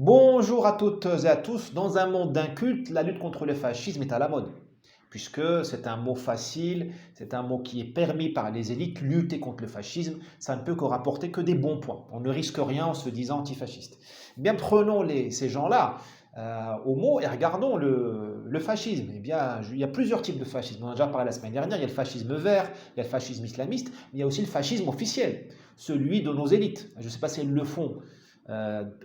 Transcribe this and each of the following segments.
Bonjour à toutes et à tous. Dans un monde d'incultes, la lutte contre le fascisme est à la mode, puisque c'est un mot facile, c'est un mot qui est permis par les élites. Lutter contre le fascisme, ça ne peut que rapporter que des bons points. On ne risque rien en se disant antifasciste. Eh bien, prenons ces gens-là au mot et regardons le fascisme. Eh bien, il y a plusieurs types de fascisme. On en a déjà parlé la semaine dernière. Il y a le fascisme vert, il y a le fascisme islamiste, mais il y a aussi le fascisme officiel, celui de nos élites. Je ne sais pas si elles le font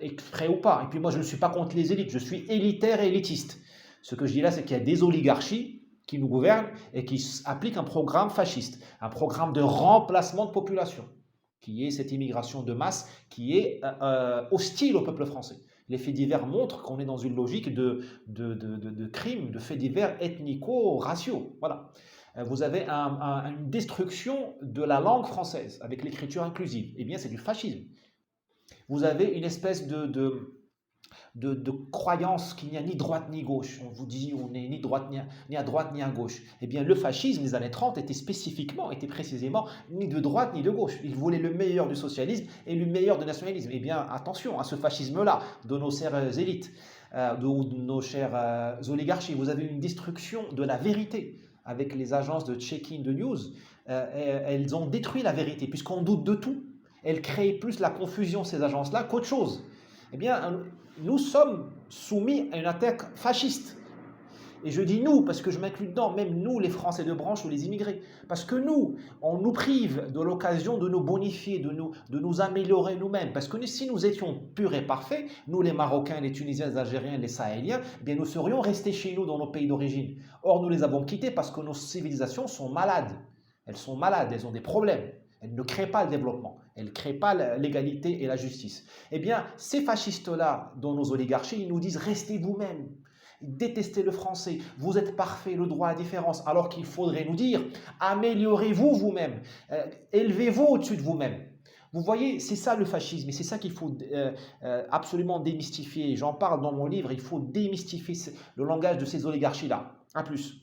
exprès ou pas. Et puis moi, je ne suis pas contre les élites, je suis élitaire et élitiste. Ce que je dis là, c'est qu'il y a des oligarchies qui nous gouvernent et qui appliquent un programme fasciste, un programme de remplacement de population, qui est cette immigration de masse qui est hostile au peuple français. Les faits divers montrent qu'on est dans une logique de crimes, de faits divers ethnico-raciaux. Voilà. Vous avez une destruction de la langue française avec l'écriture inclusive. Eh bien, c'est du fascisme. Vous avez une espèce de croyance qu'il n'y a ni droite ni gauche. On vous dit on n'est ni, droite, ni à droite ni à gauche. Eh bien, le fascisme des années 30 était précisément ni de droite ni de gauche. Il voulait le meilleur du socialisme et le meilleur du nationalisme. Eh bien, attention à ce fascisme-là, de nos chères élites, de nos chères oligarchies. Vous avez une destruction de la vérité avec les agences de check-in de news. Elles ont détruit la vérité, puisqu'on doute de tout. Elles créent plus la confusion, ces agences-là, qu'autre chose. Eh bien, nous sommes soumis à une attaque fasciste. Et je dis nous, parce que je m'inclus dedans, même nous, les Français de branche ou les immigrés. Parce que nous, on nous prive de l'occasion de nous bonifier, de nous améliorer nous-mêmes. Parce que si nous étions purs et parfaits, nous les Marocains, les Tunisiens, les Algériens, les Sahéliens, eh bien nous serions restés chez nous dans nos pays d'origine. Or, nous les avons quittés parce que nos civilisations sont malades. Elles sont malades, elles ont des problèmes. Elles ne créent pas le développement, elles ne créent pas l'égalité et la justice. Eh bien, ces fascistes-là, dans nos oligarchies, ils nous disent restez vous-même, détestez le français, vous êtes parfait, le droit à la différence, alors qu'il faudrait nous dire améliorez-vous vous-même, élevez-vous au-dessus de vous-même. Vous voyez, c'est ça le fascisme et c'est ça qu'il faut absolument démystifier. J'en parle dans mon livre, il faut démystifier le langage de ces oligarchies-là. À plus.